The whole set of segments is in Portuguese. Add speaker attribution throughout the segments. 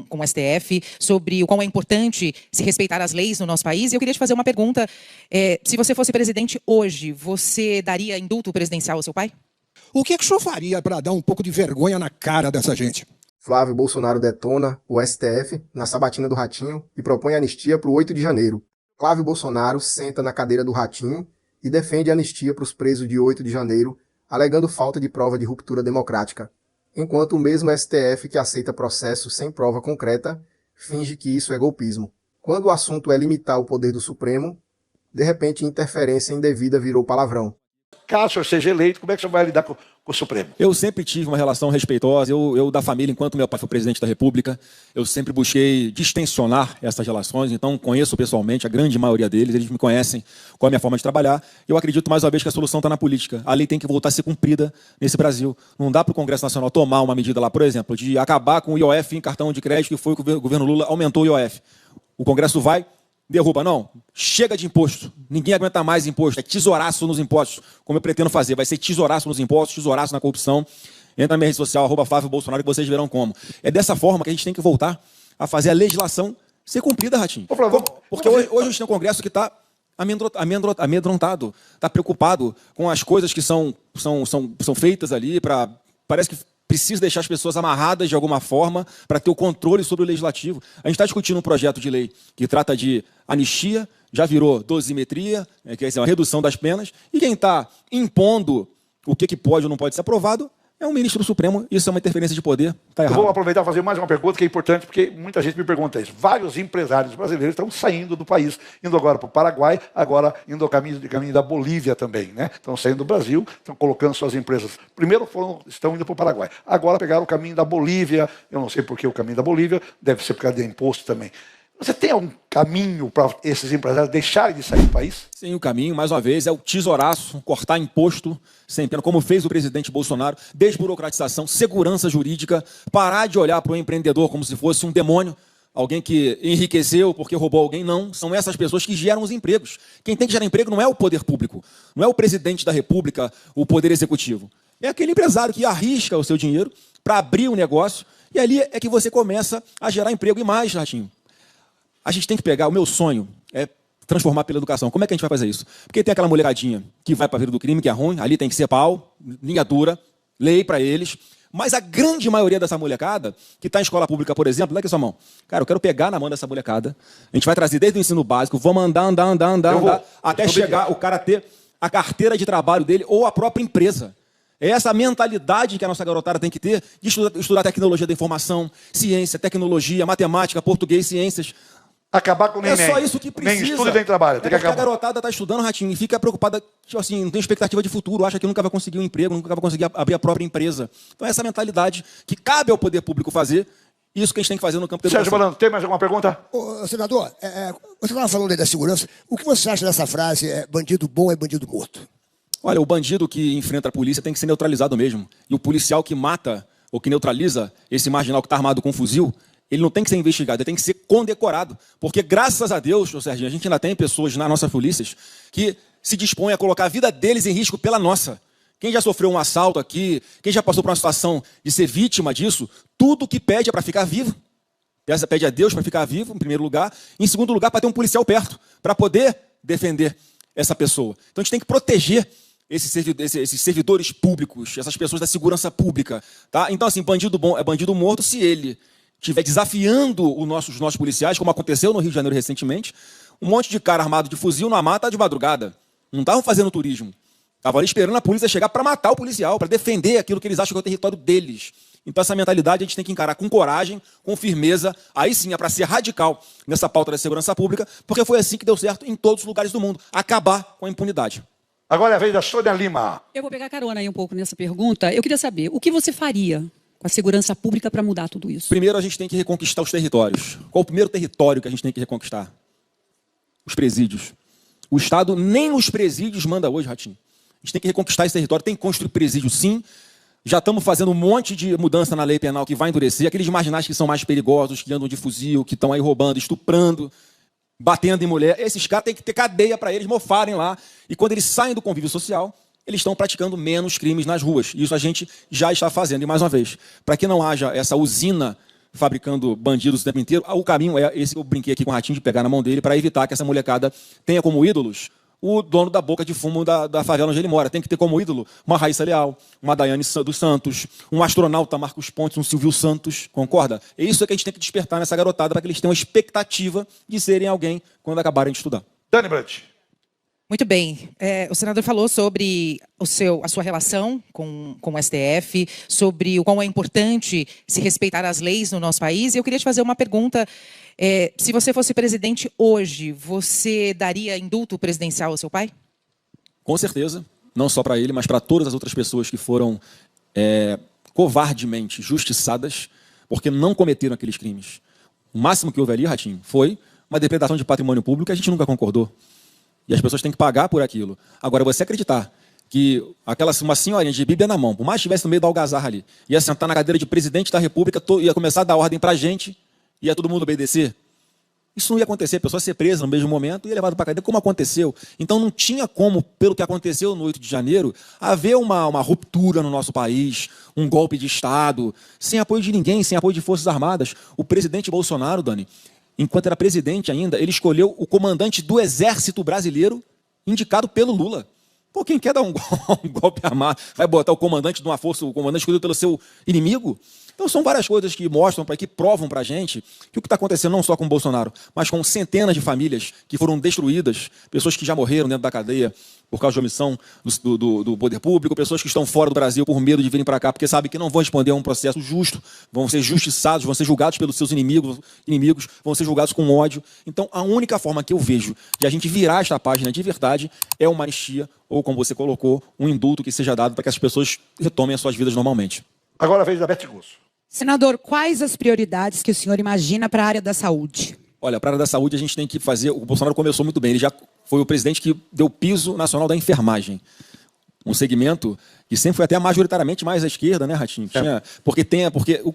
Speaker 1: com o STF sobre o quão é importante se respeitar as leis no nosso país. E eu queria te fazer uma pergunta. Se você fosse presidente hoje, você daria indulto presidencial ao seu pai?
Speaker 2: O que o senhor faria para dar um pouco de vergonha na cara dessa gente?
Speaker 3: Flávio Bolsonaro detona o STF na sabatina do Ratinho e propõe anistia para o 8 de janeiro. Flávio Bolsonaro senta na cadeira do Ratinho e defende anistia para os presos de 8 de janeiro, alegando falta de prova de ruptura democrática, enquanto o mesmo STF que aceita processo sem prova concreta finge que isso é golpismo. Quando o assunto é limitar o poder do Supremo, de repente interferência indevida virou palavrão.
Speaker 4: Caso o senhor seja eleito, como é que o senhor vai lidar com o Supremo?
Speaker 5: Eu sempre tive uma relação respeitosa. Eu da família, enquanto meu pai foi presidente da República, eu sempre busquei distensionar essas relações. Então, conheço pessoalmente a grande maioria deles. Eles me conhecem com a minha forma de trabalhar. Eu acredito, mais uma vez, que a solução está na política. A lei tem que voltar a ser cumprida nesse Brasil. Não dá para o Congresso Nacional tomar uma medida lá, por exemplo, de acabar com o IOF em cartão de crédito, que foi o que o governo Lula aumentou o IOF. O Congresso vai... derruba, não. Chega de imposto. Ninguém aguenta mais imposto. É tesouraço nos impostos, como eu pretendo fazer. Vai ser tesouraço nos impostos, tesouraço na corrupção. Entra na minha rede social, @Flávio Bolsonaro, que vocês verão como. É dessa forma que a gente tem que voltar a fazer a legislação ser cumprida, Ratinho. Porque hoje a gente tem um Congresso que está amedrontado, está preocupado com as coisas que são feitas ali, parece que precisa deixar as pessoas amarradas de alguma forma para ter o controle sobre o legislativo. A gente está discutindo um projeto de lei que trata de anistia, já virou dosimetria, que é uma redução das penas, e quem está impondo o que pode ou não pode ser aprovado é um ministro do Supremo. Isso é uma interferência de poder. Está errado.
Speaker 4: Eu vou aproveitar e fazer mais uma pergunta que é importante, porque muita gente me pergunta isso. Vários empresários brasileiros estão saindo do país, indo agora para o Paraguai, agora indo ao caminho da Bolívia também, né? Estão saindo do Brasil, estão colocando suas empresas. Primeiro estão indo para o Paraguai, agora pegaram o caminho da Bolívia. Eu não sei por que o caminho da Bolívia, deve ser por causa de imposto também. Você tem algum caminho para esses empresários deixarem de sair do país?
Speaker 5: Sim, o caminho, mais uma vez, é o tesouraço, cortar imposto sem pena, como fez o presidente Bolsonaro, desburocratização, segurança jurídica, parar de olhar para o empreendedor como se fosse um demônio, alguém que enriqueceu porque roubou alguém. Não, são essas pessoas que geram os empregos. Quem tem que gerar emprego não é o poder público, não é o presidente da República, o poder executivo. É aquele empresário que arrisca o seu dinheiro para abrir um negócio, e ali é que você começa a gerar emprego. E mais, Ratinho, a gente tem que pegar, o meu sonho é transformar pela educação. Como é que a gente vai fazer isso? Porque tem aquela molecadinha que vai para a vida do crime, que é ruim, ali tem que ser pau, linha dura, lei para eles. Mas a grande maioria dessa molecada, que está em escola pública, por exemplo, dá aqui sua mão. Cara, eu quero pegar na mão dessa molecada, a gente vai trazer desde o ensino básico, vamos andar, até chegar o cara ter a carteira de trabalho dele ou a própria empresa. É essa mentalidade que a nossa garotada tem que ter de estudar tecnologia da informação, ciência, tecnologia, matemática, português, ciências.
Speaker 4: Acabar com o neném.
Speaker 5: É só isso que precisa.
Speaker 4: Nem estudo e nem trabalho. Tem que acabar.
Speaker 5: A garotada está estudando, Ratinho, e fica preocupada, tipo assim, não tem expectativa de futuro, acha que nunca vai conseguir um emprego, nunca vai conseguir abrir a própria empresa. Então é essa mentalidade que cabe ao poder público fazer, isso que a gente tem que fazer no campo da educação.
Speaker 4: Sérgio Malandro, tem mais alguma pergunta?
Speaker 2: Senador, você estava falando aí da segurança. O que você acha dessa frase, bandido bom é bandido morto?
Speaker 5: Olha, o bandido que enfrenta a polícia tem que ser neutralizado mesmo. E o policial que mata ou que neutraliza esse marginal que está armado com um fuzil, ele não tem que ser investigado, ele tem que ser condecorado. Porque, graças a Deus, Serginho, a gente ainda tem pessoas nas nossas polícias que se dispõem a colocar a vida deles em risco pela nossa. Quem já sofreu um assalto aqui, quem já passou por uma situação de ser vítima disso, tudo que pede é para ficar vivo. Pede a Deus para ficar vivo, em primeiro lugar. Em segundo lugar, para ter um policial perto, para poder defender essa pessoa. Então a gente tem que proteger esses servidores públicos, essas pessoas da segurança pública. Tá? Então, assim, bandido bom é bandido morto se ele estiver desafiando os nossos policiais, como aconteceu no Rio de Janeiro recentemente. Um monte de cara armado de fuzil na mata de madrugada. Não estavam fazendo turismo. Estavam ali esperando a polícia chegar para matar o policial, para defender aquilo que eles acham que é o território deles. Então essa mentalidade a gente tem que encarar com coragem, com firmeza. Aí sim é para ser radical nessa pauta da segurança pública, porque foi assim que deu certo em todos os lugares do mundo. Acabar com a impunidade.
Speaker 4: Agora é a vez da Sônia Lima.
Speaker 6: Eu vou pegar carona aí um pouco nessa pergunta. Eu queria saber, o que você faria com a segurança pública para mudar tudo isso?
Speaker 5: Primeiro, a gente tem que reconquistar os territórios. Qual o primeiro território que a gente tem que reconquistar? Os presídios. O Estado nem os presídios manda hoje, Ratinho. A gente tem que reconquistar esse território. Tem que construir presídio, sim. Já estamos fazendo um monte de mudança na lei penal que vai endurecer. Aqueles marginais que são mais perigosos, que andam de fuzil, que estão aí roubando, estuprando, batendo em mulher. Esses caras têm que ter cadeia para eles mofarem lá. E quando eles saem do convívio social, eles estão praticando menos crimes nas ruas. Isso a gente já está fazendo. E, mais uma vez, para que não haja essa usina fabricando bandidos o tempo inteiro. O caminho é esse que eu brinquei aqui com o Ratinho, de pegar na mão dele para evitar que essa molecada tenha como ídolos o dono da boca de fumo da favela onde ele mora. Tem que ter como ídolo uma Raíssa Leal, uma Daiane dos Santos, um astronauta Marcos Pontes, um Silvio Santos, concorda? É isso que a gente tem que despertar nessa garotada para que eles tenham a expectativa de serem alguém quando acabarem de estudar.
Speaker 4: Dani Brandt.
Speaker 1: Muito bem. O senador falou sobre a sua relação com o STF, sobre o quão é importante se respeitar as leis no nosso país. E eu queria te fazer uma pergunta. Se você fosse presidente hoje, você daria indulto presidencial ao seu pai?
Speaker 5: Com certeza. Não só para ele, mas para todas as outras pessoas que foram covardemente justiçadas porque não cometeram aqueles crimes. O máximo que houve ali, Ratinho, foi uma depredação de patrimônio público que a gente nunca concordou. E as pessoas têm que pagar por aquilo. Agora, você acreditar que uma senhorinha de Bíblia na mão, por mais que estivesse no meio da algazarra ali, ia sentar na cadeira de presidente da República, ia começar a dar ordem para a gente, ia todo mundo obedecer? Isso não ia acontecer, a pessoa ia ser presa no mesmo momento e ia levada para a cadeia, como aconteceu. Então não tinha como, pelo que aconteceu no 8 de janeiro, haver uma ruptura no nosso país, um golpe de Estado, sem apoio de ninguém, sem apoio de Forças Armadas. O presidente Bolsonaro, Dani, enquanto era presidente ainda, ele escolheu o comandante do Exército Brasileiro, indicado pelo Lula. Pô, quem quer dar um golpe armado, vai botar o comandante de uma força, o comandante escolhido pelo seu inimigo? Então são várias coisas que mostram, que provam para a gente que o que está acontecendo não só com o Bolsonaro, mas com centenas de famílias que foram destruídas, pessoas que já morreram dentro da cadeia por causa de omissão do poder público, pessoas que estão fora do Brasil por medo de virem para cá, porque sabem que não vão responder a um processo justo, vão ser justiçados, vão ser julgados pelos seus inimigos, vão ser julgados com ódio. Então, a única forma que eu vejo de a gente virar esta página de verdade é uma anistia, ou, como você colocou, um indulto que seja dado para que as pessoas retomem as suas vidas normalmente.
Speaker 4: Agora a vez da Beth Gusso.
Speaker 7: Senador, quais as prioridades que o senhor imagina para a área da saúde?
Speaker 5: Olha, para a área da saúde a gente tem que fazer... O Bolsonaro começou muito bem, ele já foi o presidente que deu o piso nacional da enfermagem. Um segmento que sempre foi até majoritariamente mais à esquerda, né, Ratinho? Porque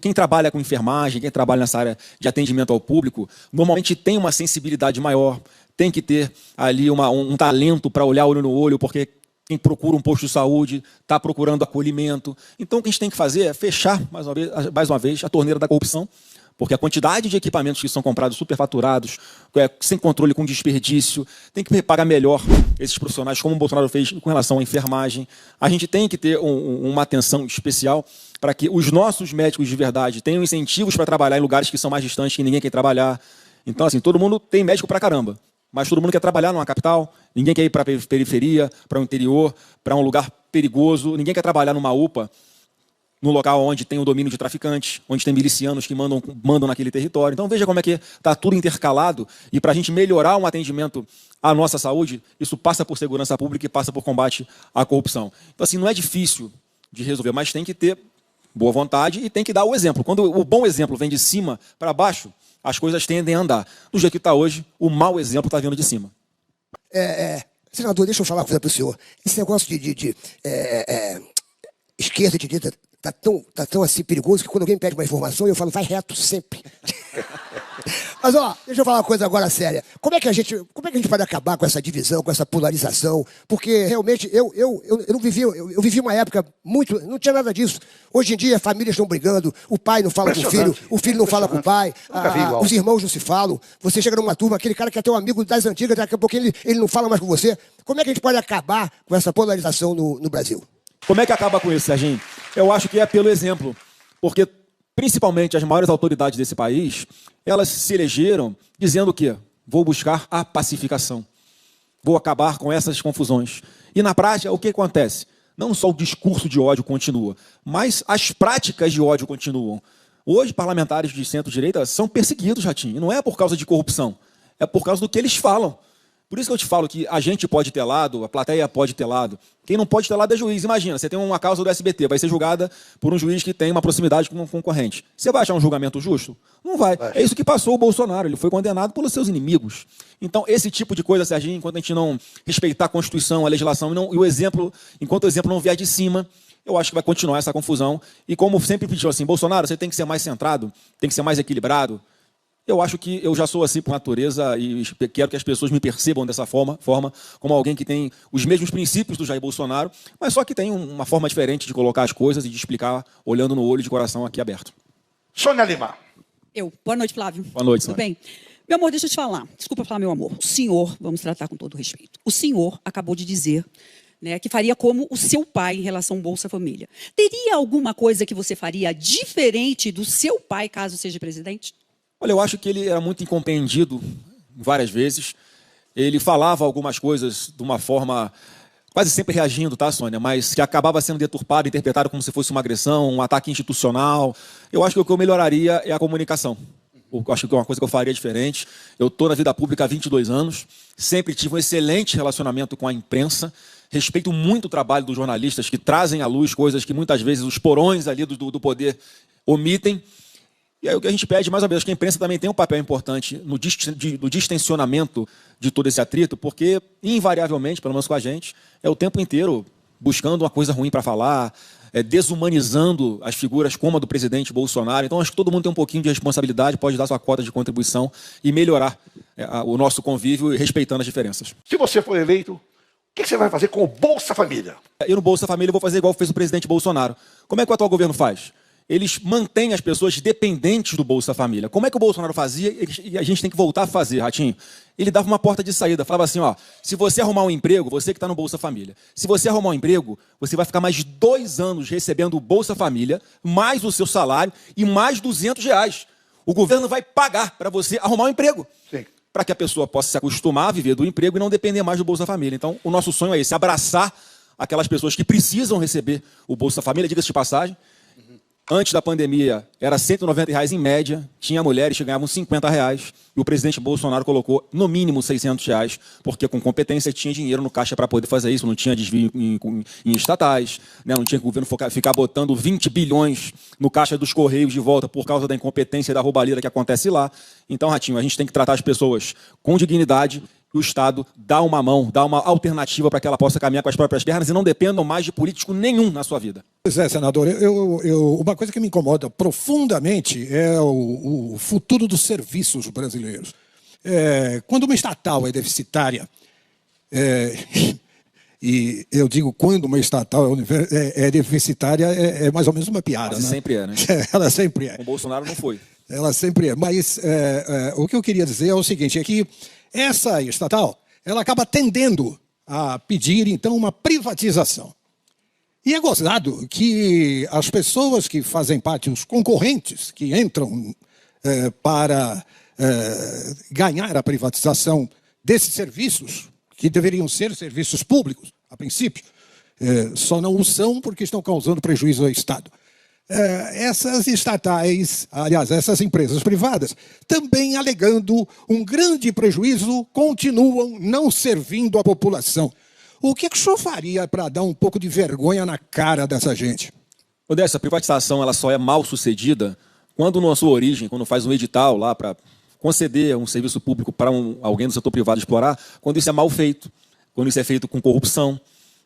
Speaker 5: quem trabalha com enfermagem, quem trabalha nessa área de atendimento ao público, normalmente tem uma sensibilidade maior, tem que ter ali um talento para olhar olho no olho, porque quem procura um posto de saúde está procurando acolhimento. Então, o que a gente tem que fazer é fechar, mais uma vez, a torneira da corrupção, porque a quantidade de equipamentos que são comprados superfaturados, sem controle, com desperdício, tem que pagar melhor esses profissionais, como o Bolsonaro fez com relação à enfermagem. A gente tem que ter uma atenção especial para que os nossos médicos de verdade tenham incentivos para trabalhar em lugares que são mais distantes, que ninguém quer trabalhar. Então, assim, todo mundo tem médico pra caramba, mas todo mundo quer trabalhar numa capital, ninguém quer ir para a periferia, para o interior, para um lugar perigoso, ninguém quer trabalhar numa UPA, no local onde tem o domínio de traficantes, onde tem milicianos que mandam naquele território. Então veja como é que está tudo intercalado, e para a gente melhorar um atendimento à nossa saúde, isso passa por segurança pública e passa por combate à corrupção. Então, assim, não é difícil de resolver, mas tem que ter boa vontade e tem que dar o exemplo. Quando o bom exemplo vem de cima para baixo, as coisas tendem a andar. Do jeito que está hoje, o mau exemplo está vindo de cima.
Speaker 2: Senador, deixa eu falar uma coisa para o senhor. Esse negócio de esquerda e direita tá tão assim perigoso que quando alguém pede uma informação, eu falo, vai reto sempre. Mas, deixa eu falar uma coisa agora séria. Como é que a gente pode acabar com essa divisão, com essa polarização? Porque, realmente, eu vivi uma época muito... Não tinha nada disso. Hoje em dia, famílias estão brigando, o pai não fala com o filho não fala com o pai, os irmãos não se falam. Você chega numa turma, aquele cara que é teu amigo das antigas, daqui a pouquinho ele não fala mais com você. Como é que a gente pode acabar com essa polarização no Brasil?
Speaker 5: Como é que acaba com isso, Serginho? Eu acho que é pelo exemplo, porque principalmente as maiores autoridades desse país, elas se elegeram dizendo que vou buscar a pacificação, vou acabar com essas confusões. E na prática, o que acontece? Não só o discurso de ódio continua, mas as práticas de ódio continuam. Hoje, parlamentares de centro-direita são perseguidos, Ratinho, e não é por causa de corrupção, é por causa do que eles falam. Por isso que eu te falo que a gente pode ter lado, a plateia pode ter lado. Quem não pode ter lado é juiz. Imagina, você tem uma causa do SBT, vai ser julgada por um juiz que tem uma proximidade com um concorrente. Você vai achar um julgamento justo? Não vai. É isso que passou o Bolsonaro, ele foi condenado pelos seus inimigos. Então, esse tipo de coisa, Serginho, enquanto a gente não respeitar a Constituição, a legislação e o exemplo, enquanto o exemplo não vier de cima, eu acho que vai continuar essa confusão. E como sempre pediu assim, Bolsonaro, você tem que ser mais centrado, tem que ser mais equilibrado. Eu acho que eu já sou assim por natureza e quero que as pessoas me percebam dessa forma como alguém que tem os mesmos princípios do Jair Bolsonaro, mas só que tem uma forma diferente de colocar as coisas e de explicar olhando no olho de coração aqui aberto.
Speaker 4: Sônia Lima.
Speaker 6: Boa noite, Flávio.
Speaker 5: Boa noite,
Speaker 6: Tudo
Speaker 5: Sônia.
Speaker 6: bem? Meu amor, deixa eu te falar. Desculpa falar, meu amor. O senhor, vamos tratar com todo respeito. O senhor acabou de dizer, né, que faria como o seu pai em relação ao Bolsa Família. Teria alguma coisa que você faria diferente do seu pai, caso seja presidente?
Speaker 5: Olha, eu acho que ele era muito incompreendido várias vezes. Ele falava algumas coisas de uma forma quase sempre reagindo, tá, Sônia? Mas que acabava sendo deturpado, interpretado como se fosse uma agressão, um ataque institucional. Eu acho que o que eu melhoraria é a comunicação. Eu acho que é uma coisa que eu faria diferente. Eu estou na vida pública há 22 anos, sempre tive um excelente relacionamento com a imprensa, respeito muito o trabalho dos jornalistas que trazem à luz coisas que muitas vezes os porões ali do poder omitem. E aí o que a gente pede, mais uma vez, que a imprensa também tem um papel importante no distensionamento de todo esse atrito, porque, invariavelmente, pelo menos com a gente, é o tempo inteiro buscando uma coisa ruim para falar, desumanizando as figuras como a do presidente Bolsonaro. Então, acho que todo mundo tem um pouquinho de responsabilidade, pode dar sua cota de contribuição e melhorar o nosso convívio, respeitando as diferenças.
Speaker 4: Se você for eleito, o que você vai fazer com o Bolsa Família?
Speaker 5: Eu, no Bolsa Família, vou fazer igual fez o presidente Bolsonaro. Como é que o atual governo faz? Eles mantêm as pessoas dependentes do Bolsa Família. Como é que o Bolsonaro fazia e a gente tem que voltar a fazer, Ratinho? Ele dava uma porta de saída, falava assim, ó, se você arrumar um emprego, você que está no Bolsa Família, se você arrumar um emprego, você vai ficar mais 2 anos recebendo o Bolsa Família, mais o seu salário e mais R$ 200. O governo vai pagar para você arrumar um emprego.
Speaker 4: Sim.
Speaker 5: Para que a pessoa possa se acostumar a viver do emprego e não depender mais do Bolsa Família. Então, o nosso sonho é esse, abraçar aquelas pessoas que precisam receber o Bolsa Família, diga-se de passagem. Antes da pandemia, era R$ 190 em média, tinha mulheres que ganhavam R$ 50, e o presidente Bolsonaro colocou no mínimo R$ 600, porque com competência tinha dinheiro no caixa para poder fazer isso, não tinha desvio em estatais, né? Não tinha que o governo ficar botando 20 bilhões no caixa dos Correios de volta por causa da incompetência e da roubalheira que acontece lá. Então, Ratinho, a gente tem que tratar as pessoas com dignidade, e o Estado dá uma mão, dá uma alternativa para que ela possa caminhar com as próprias pernas e não dependam mais de político nenhum na sua vida.
Speaker 8: Pois é, senador, uma coisa que me incomoda profundamente é o futuro dos serviços brasileiros. Quando uma estatal é deficitária, e eu digo quando uma estatal é deficitária, é mais ou menos uma piada.
Speaker 5: Mas
Speaker 8: né?
Speaker 5: sempre é, né?
Speaker 8: Ela sempre é.
Speaker 5: O Bolsonaro não foi.
Speaker 8: Ela sempre é. Mas o que eu queria dizer é o seguinte, é que essa estatal, ela acaba tendendo a pedir, então, uma privatização. E é gozado que as pessoas que fazem parte, os concorrentes que entram para ganhar a privatização desses serviços, que deveriam ser serviços públicos, a princípio, só não o são porque estão causando prejuízo ao Estado. Essas estatais, aliás, essas empresas privadas, também alegando um grande prejuízo, continuam não servindo a população. O que o senhor faria para dar um pouco de vergonha na cara dessa gente?
Speaker 5: Odécio, a privatização ela só é mal sucedida quando, na sua origem, quando faz um edital lá para conceder um serviço público para alguém do setor privado explorar, quando isso é mal feito, quando isso é feito com corrupção.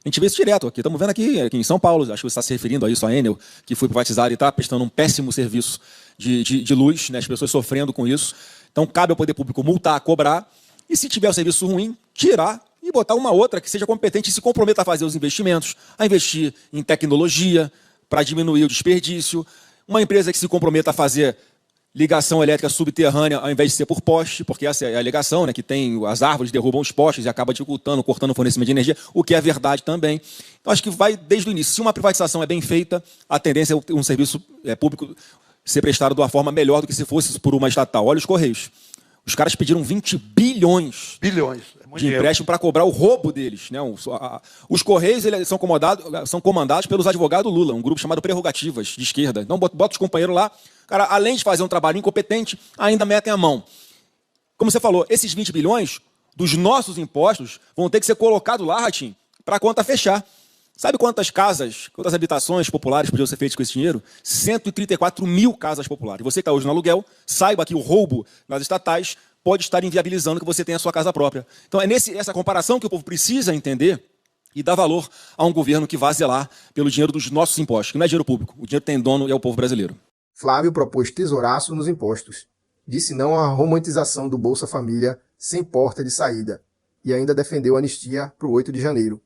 Speaker 5: A gente vê isso direto aqui. Estamos vendo aqui em São Paulo, acho que você está se referindo a isso, a Enel, que foi privatizada e está prestando um péssimo serviço de luz, né? As pessoas sofrendo com isso. Então, cabe ao poder público multar, cobrar, e se tiver um serviço ruim, tirar e botar uma outra que seja competente e se comprometa a fazer os investimentos, a investir em tecnologia para diminuir o desperdício, uma empresa que se comprometa a fazer ligação elétrica subterrânea ao invés de ser por poste, porque essa é a alegação, né, que tem as árvores derrubam os postes e acaba dificultando, cortando o fornecimento de energia, o que é verdade também. Então, acho que vai desde o início. Se uma privatização é bem feita, a tendência é um serviço público ser prestado de uma forma melhor do que se fosse por uma estatal. Olha os Correios. Os caras pediram 20 bilhões de empréstimo para cobrar o roubo deles. Né? Os Correios são comandados pelos advogados Lula, um grupo chamado Prerrogativas, de esquerda. Então, bota os companheiros lá, cara, além de fazer um trabalho incompetente, ainda metem a mão. Como você falou, esses 20 bilhões dos nossos impostos vão ter que ser colocados lá, Ratinho, para a conta fechar. Sabe quantas casas, quantas habitações populares podiam ser feitas com esse dinheiro? 134 mil casas populares. Você que está hoje no aluguel, saiba que o roubo nas estatais pode estar inviabilizando que você tenha a sua casa própria. Então é essa comparação que o povo precisa entender e dar valor a um governo que vá zelar pelo dinheiro dos nossos impostos, que não é dinheiro público. O dinheiro tem dono e é o povo brasileiro.
Speaker 3: Flávio propôs tesouraço nos impostos. Disse não à romantização do Bolsa Família sem porta de saída. E ainda defendeu a anistia para o 8 de janeiro.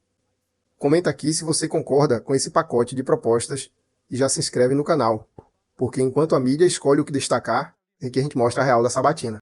Speaker 3: Comenta aqui se você concorda com esse pacote de propostas e já se inscreve no canal. Porque enquanto a mídia escolhe o que destacar, em que a gente mostra a real da sabatina.